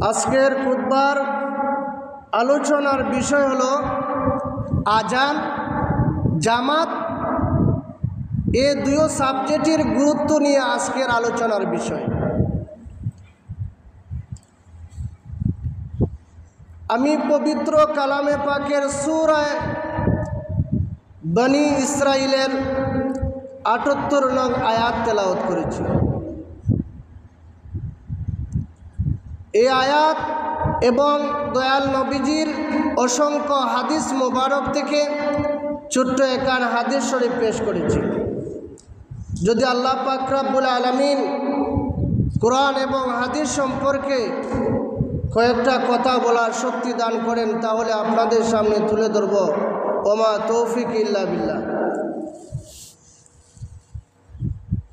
আজকের খুতবার আলোচনার বিষয় হলো আজান, জামাত, এই দুই সাবজেক্টের গুরুত্ব নিয়ে আজকের আলোচনার বিষয়। আমি পবিত্র কালামে পাকের সূরা বনী ইসরাইলের ৭৮ নং আয়াত তেলাওয়াত করেছি। এই আয়াত এবং দয়াল নবীজির অসংখ্য হাদিস মোবারক থেকে ছোট্ট একান হাদিস শরীফ পেশ করেছি। যদি আল্লাহ পাক রব্বুল আলামিন কোরআন এবং হাদিস সম্পর্কে কয়েকটা কথা বলার শক্তি দান করেন, তাহলে আপনাদের সামনে তুলে ধরব। ওমা তৌফিক ইল্লা বিল্লাহ।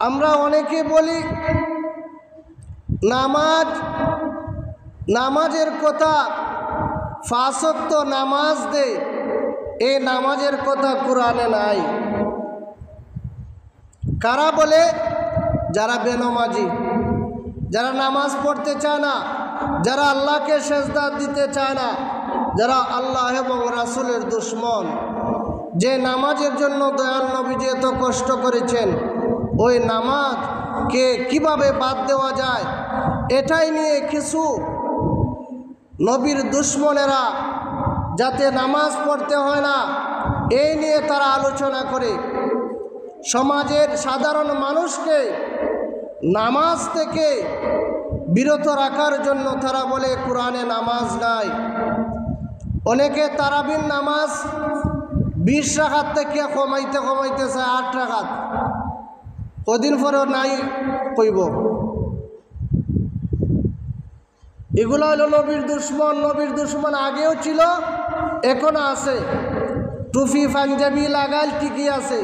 আমরা অনেকে বলি নামাজের কথা, ৫ ওয়াক্ত নামাজ দে, এই নামাজের কথা কোরআনে নাই। কারা বলে? যারা বেনমাজি, যারা নামাজ পড়তে চায় না, যারা আল্লাহকে সেজদা দিতে চায় না, যারা আল্লাহ এবং রাসূলের দুশমন। যে নামাজের জন্য দয়াল নবীজি এত কষ্ট করেছেন, ওই নামাজকে কিভাবে বাদ দেওয়া যায়, এটাই নিয়ে কিছু নবীর দুশমনেরা, যাতে নামাজ পড়তে হয় না, এই নিয়ে তারা আলোচনা করে সমাজের সাধারণ মানুষকে নামাজ থেকে বিরত রাখার জন্য তারা বলে কোরআনে নামাজ নাই। অনেকে তারাবির নামাজ ২০ রাকাত থেকে কমাইতে চায় ৮ রাকাত, কদিন পরেও নাই কইব। এগুলো হলো নবীর দুশমন। নবীর দুশমন আগেও ছিল, এখনো আছে। টুপি পাঞ্জাবি লাগাল ঠিকই আছে,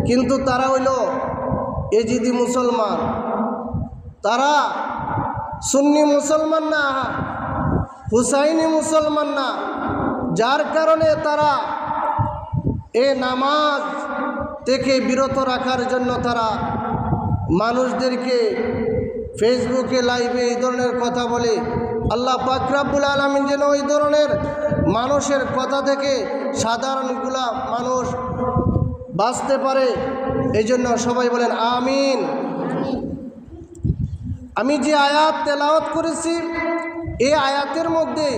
কিন্তু তারা হইল এজিদি মুসলমান, তারা সুন্নি মুসলমান না, হুসাইনি মুসলমান না। যার কারণে তারা এই নামাজ থেকে বিরত রাখার জন্য তারা মানুষদেরকে ফেসবুকে লাইভে এই ধরনের কথা বলে। আল্লাহ পাক রব্বুল আলামিন যেন ওই ধরনের মানুষের কথা থেকে সাধারণগুলা মানুষ বাঁচতে পারে, এই জন্য সবাই বলেন আমিন। আমি যে আয়াত তেলাওয়াত করেছি, এই আয়াতের মধ্যে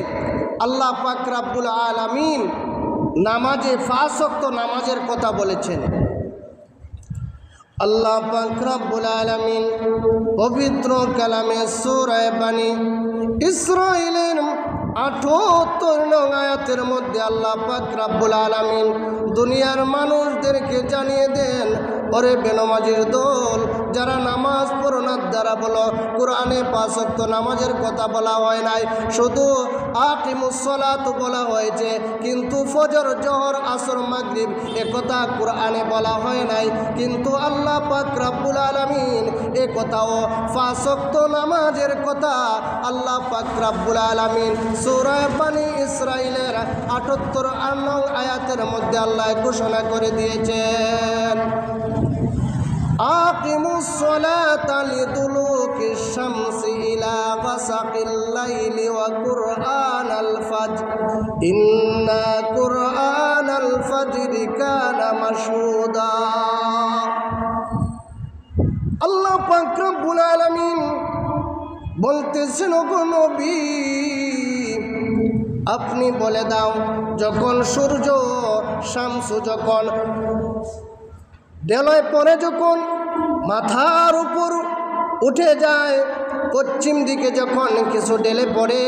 আল্লাহ পাক রব্বুল আলামিন নামাজে ৫ ওয়াক্ত নামাজের কথা বলেছেন। আল্লাহ পাক রব্বুল আলামিন পবিত্র কালামে সূরা বনী ইসরাইলের ৭৮ নং আয়াতের মধ্যে আল্লাহ পাক রব্বুল আলামিন দুনিয়ার মানুষদেরকে জানিয়ে দেন, ওরে বেনমাজির দল, যারা নামাজ পড়ো না, দ্বারা বলো কোরআনে ৫ ওয়াক্ত নামাজের কথা বলা হয় নাই, শুধু আকিমুস সালাত বলা হয়েছে, কিন্তু ফজর, জোহর, আসর, মাগরিব একথা কোরআনে বলা হয় নাই। কিন্তু আল্লাহ পাক রব্বুল আলামিন এ কথাও ৫ ওয়াক্ত নামাজের কথা আল্লাহ পাক রব্বুল আলামিন সূরা বনী ইসরাইলের ৭৮ নং আয়াতের মধ্যে আল্লাহ ঘোষণা করে দিয়েছেন, আকিমুস সালাতা লিদুলুকিশ শামসি ইলা গাসাকিল লাইলি ওয়া কুরআনাল ফাজর ইন্না কুরআনাল ফাজরি কানা মাশহুদা। আল্লাহ পাক রব্বুল আলামিন বলতেছেন, ওগো নবী, আপনি বলে দাও, যখন সূর্য শামসু যখন ডেলায় পরে, যখন মাথার উপর উঠে যায়, পশ্চিম দিকে যখন কিছু ডেলে পড়ে,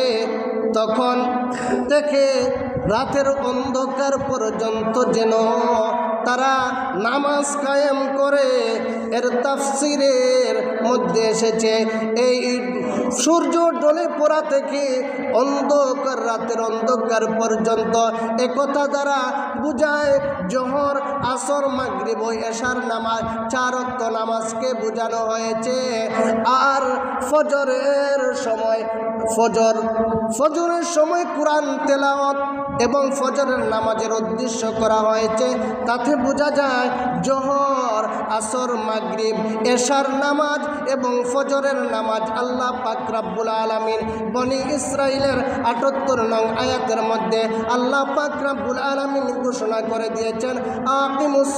তখন থেকে রাতের অন্ধকার পর্যন্ত যেন তারা নামাজ কায়েম করে। এর তাফসিরের মধ্যে এসেছে, এই সূর্য ডলে পড়া থেকে অন্ধকার, রাতের অন্ধকার পর্যন্ত, একথা দ্বারা বুঝায় জোহর, আসর, মাগরিব ও এশার নামাজ, ৪ ওয়াক্ত নামাজকে বোঝানো হয়েছে। আর ফজরের সময় কোরআন তেলাওয়াত এবং ফজরের নামাজের উদ্দেশ্য করা হয়েছে। তাতে বোঝা যায় জোহর আসর, মাগরিব, এশার নামাজ এবং ফজরের নামাজ আল্লাহ পাক রব্বুল আলামিন বনি ইসরাইলের ৭৮ নং আয়াতের মধ্যে আল্লাহ পাক রব্বুল আলামিন ঘোষণা করে দিয়েছেন, আকিমুস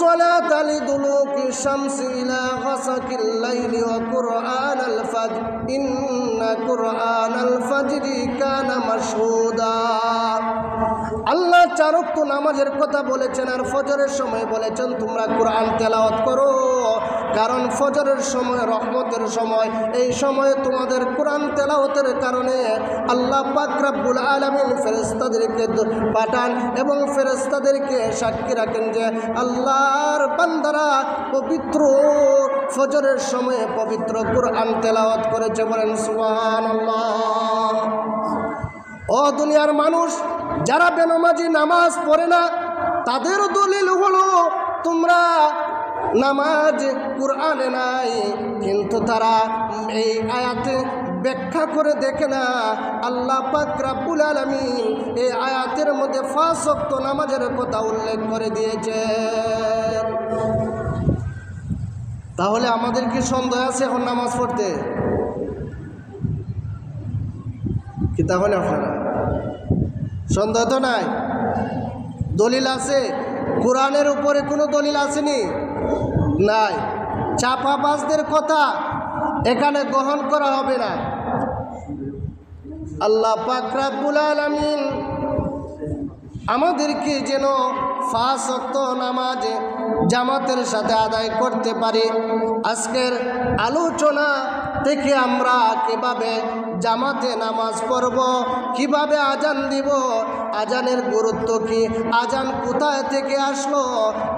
সালাতা লিদুলুকি শামসি ইলা গাসাকিল লাইলি ওয়া কুরআনাল ফাজর ইন্না কুরআনাল ফাজরি কানা মাশহুদা। আল্লাহ ৪ ওয়াক্ত নামাজের কথা বলেছেন আর ফজরের সময় বলেছেন তোমরা কোরআন তেলাওয়াত করো, কারণ ফজরের সময় রহমতের সময়, এই সময়ে তোমাদের কোরআন তেলাওয়াতের কারণে আল্লাহ পাক রব্বুল আলামিন ফেরেশতাদেরকে পাঠান এবং ফেরেশতাদেরকে সাক্ষী রাখেন যে আল্লাহর বান্দারা পবিত্র ফজরের সময়ে পবিত্র কোরআন তেলাওয়াত করেছে। বলেন সুবহানাল্লাহ। ও দুনিয়ার মানুষ, যারা বেনামাজি নামাজ পড়ে না তাদের দলিল হলো তোমরা নামাজ কোরআনে নাই, কিন্তু তারা এই আয়াতে ব্যাখ্যা করে দেখে না। আল্লাহ পাক রব্বুল আলামিন এই আয়াতের মধ্যে ৫ ওয়াক্ত নামাজের কথা উল্লেখ করে দিয়েছে। তাহলে আমাদের কি সন্দেহ আছে এখন নামাজ পড়তে? কি তাহলে আপনারা সন্দেহ তো নাই? দলিল আছে? কোরআনের উপরে কোনো দলিল আসেনি? নাই। চাপাবাজদের কথা এখানে গ্রহণ করা হবে না। আল্লাহ পাক রব্বুল আলামিন আমাদেরকে যেন ৫ ওয়াক্ত নামাজ জামাতের সাথে আদায় করতে পারি। আজকের আলোচনা থেকে আমরা কিভাবে জামাতে নামাজ পড়ব, কিভাবে আজান দিব, আজানের গুরুত্ব কি, আজান কোথায় থেকে আসলো,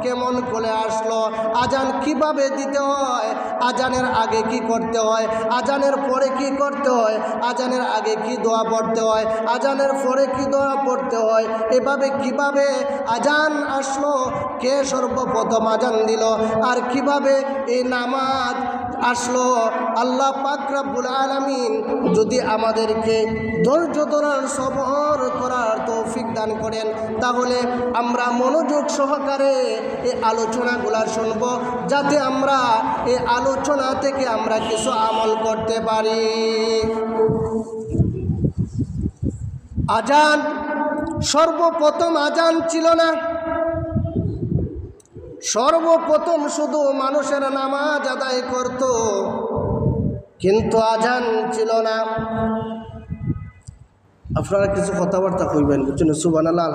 কেমন করে আসলো, আজান কিভাবে দিতে হয়, আজানের আগে কি করতে হয়, আজানের পরে কি করতে হয়, আজানের আগে কি দোয়া পড়তে হয়, আজানের পরে কি দোয়া পড়তে হয়, এভাবে কিভাবে আজান আসলো, কে সর্বপ্রথম আজান দিল, আর কিভাবে এই নামাজ আসলো। আল্লাহ পাক রব্বুল আলামিন যদি আমাদেরকে ধৈর্য ধরার, সবর করার তৌফিক দান করেন, তাহলে আমরা মনোযোগ সহকারে এই আলোচনাগুলো শুনব, যাতে আমরা এই আলোচনা থেকে আমরা কিছু আমল করতে পারি। আজান, সর্বপ্রথম আজান ছিল না, সর্বপ্রথম শুধু মানুষের নামাজ আদায় করত, কিন্তু আজান ছিল না। আপনারা কিছু কথাবার্তা কইবেন, বুঝছেন? সুবহানাল্লাহ।